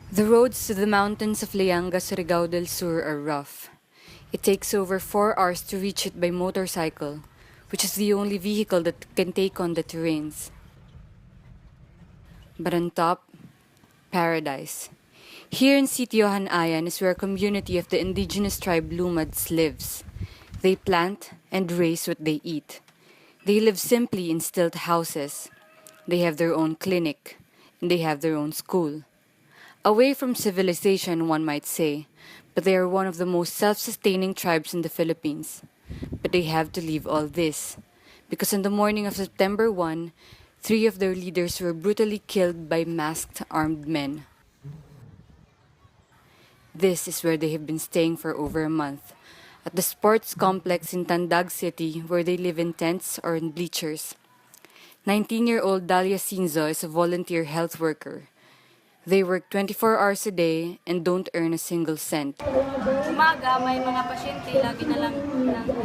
The roads to the mountains of Surigao del Sur are rough. It takes over 4 hours to reach it by motorcycle, which is the only vehicle that can take on the terrains. But on top, paradise. Here in Sitiohan Ayan is where a community of the indigenous tribe Lumads lives. They plant and raise what they eat. They live simply in stilt houses. They have their own clinic, and they have their own school. Away from civilization, one might say, but they are one of the most self-sustaining tribes in the Philippines. But they have to leave all this, because on the morning of September 1, 3 of their leaders were brutally killed by masked armed men. This is where they have been staying for over a month, at the sports complex in Tandag City, where they live in tents or in bleachers. 19-year-old Dalia Sinzo is a volunteer health worker. They work 24 hours a day and don't earn a single cent. Umaga, may mga pasyente, lagi na lang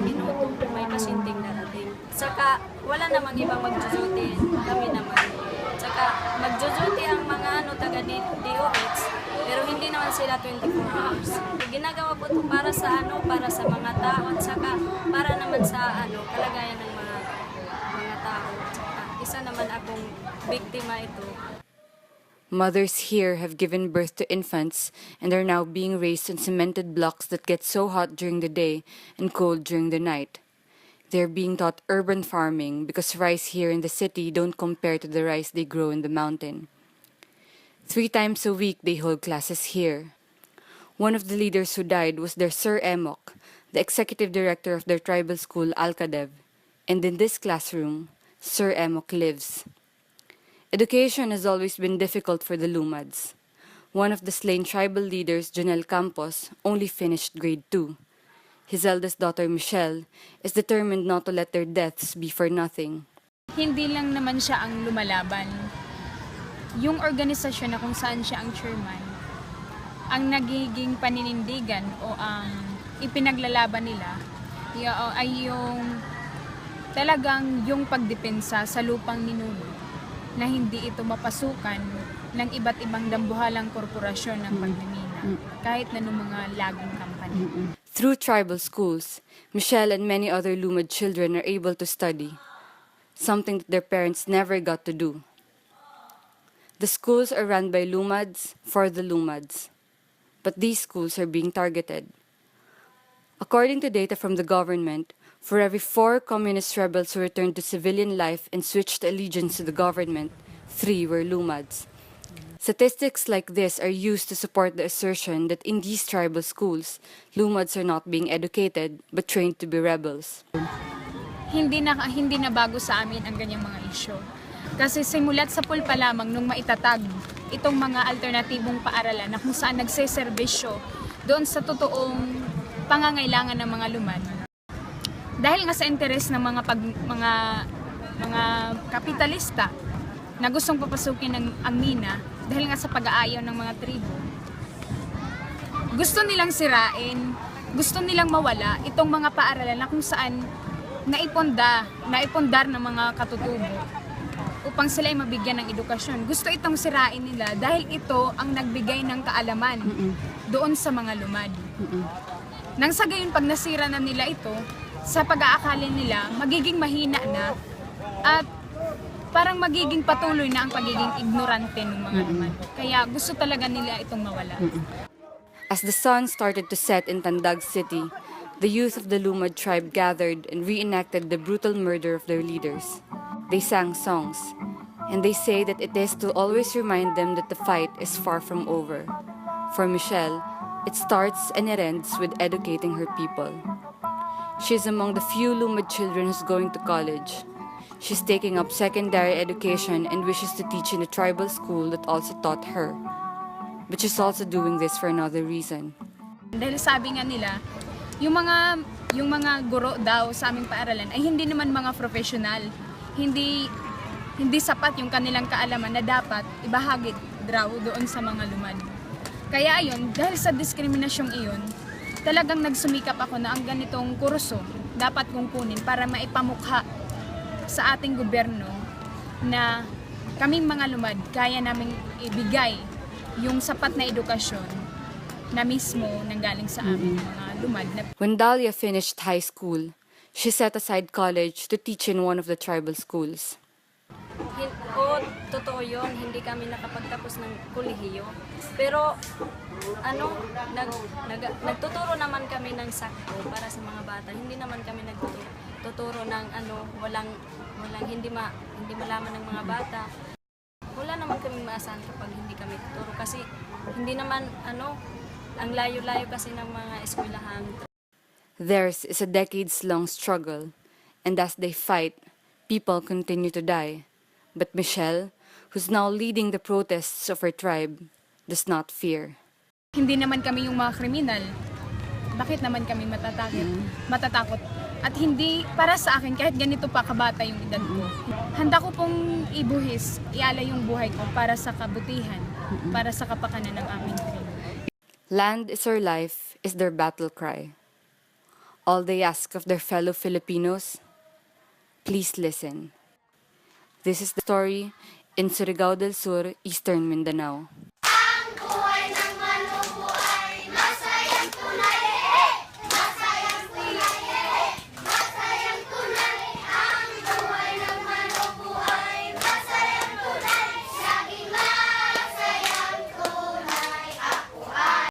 minuto, may pasyenteng darating. Saka, wala namang ibang magjujuti, kami naman. Saka, magjujuti ang mga taga-DOH, pero hindi naman sila 24 hours. Ginagawa po ito para sa mga tao, at saka para naman sa kalagayan ng mga tao. Saka, isa naman akong biktima ito. Mothers here have given birth to infants and are now being raised on cemented blocks that get so hot during the day and cold during the night. They are being taught urban farming because rice here in the city don't compare to the rice they grow in the mountain. 3 times a week they hold classes here. One of the leaders who died was their Sir Emok, the executive director of their tribal school Alcadev, and in this classroom, Sir Emok lives. Education has always been difficult for the Lumads. One of the slain tribal leaders, Jonel Campos, only finished grade 2. His eldest daughter, Michelle, is determined not to let their deaths be for nothing. Hindi lang naman siya ang lumalaban. Yung organisasyon na kung saan siya ang chairman, ang nagiging paninindigan o ang ipinaglalaban nila ay yung talagang yung pagdepensa sa lupang ninuno, na hindi ito mapasukan ng iba't ibang dambuhalang korporasyon ng pagmimina, kahit na ng mga laging company. Through tribal schools, Michelle and many other Lumad children are able to study, something that their parents never got to do. The schools are run by Lumads for the Lumads, but these schools are being targeted. According to data from the government, for every 4 communist rebels who returned to civilian life and switched allegiance to the government, 3 were Lumads. Statistics like this are used to support the assertion that in these tribal schools, Lumads are not being educated but trained to be rebels. Hindi na bago sa amin ang ganyang mga isyu. Kasi simulat sa pulpa lamang nung maitatag itong mga alternatibong paaralan na kung saan nagseserbisyo doon sa totoong pangangailangan ng mga Lumad. Dahil nga sa interes ng mga kapitalista na gustong papasukin ang mina, dahil nga sa pag-aayaw ng mga tribo, gusto nilang sirain, gusto nilang mawala itong mga paaralan na kung saan naipondar ng mga katutubo upang sila ay mabigyan ng edukasyon. Gusto itong sirain nila dahil ito ang nagbigay ng kaalaman doon sa mga Lumad. Nang sa gayon, pag nasira na nila ito, sa pag-aakala nila, magiging mahina na at parang magiging patuloy na ang pagiging ignorante ng mga Lumad. Kaya gusto talaga nila itong mawala. As the sun started to set in Tandag City, the youth of the Lumad tribe gathered and reenacted the brutal murder of their leaders. They sang songs, and they say that it is to always remind them that the fight is far from over. For Michelle, it starts and it ends with educating her people. She is among the few Lumad children who's going to college. She's taking up secondary education and wishes to teach in a tribal school that also taught her. But she's also doing this for another reason. Dahil sabi nga nila, yung mga guro daw sa aming paaralan ay hindi naman mga professional. Hindi sapat yung kanilang kaalaman na dapat ibahagi daw doon sa mga Lumad. Kaya ayun, dahil sa diskriminasyong iyon, talagang nagsumikap ako na ang ganitong kurso dapat kong kunin para maipamukha sa ating gobyerno na kaming mga Lumad kaya naming ibigay yung sapat na edukasyon na mismo nanggaling sa amin mga lumad na When Dahlia finished high school, she set aside college to teach in one of the tribal schools. Oo, totoo yun. Hindi kami nakapagtapos ng kolehiyo. Pero, nagtuturo naman kami ng sakto para sa mga bata. Hindi naman kami nagtuturo ng walang hindi malaman ng mga bata. Wala naman kami maasahan kapag hindi kami tuturo. Kasi, hindi naman, ang layo-layo kasi ng mga eskwelahan. Theirs is a decades-long struggle, and as they fight, people continue to die. But Michelle, who's now leading the protests of her tribe, does not fear. hindi naman kami yung mga kriminal. Bakit naman kami matatakot? At hindi, para sa akin, kahit ganito pa kabata yung edad ko, handa ko pong ibuhis, ialay yung buhay ko para sa kabutihan, para sa kapakanan ng aming tribe. Land is our life is their battle cry. All they ask of their fellow Filipinos, please listen. This is the story in Surigao del Sur, Eastern Mindanao.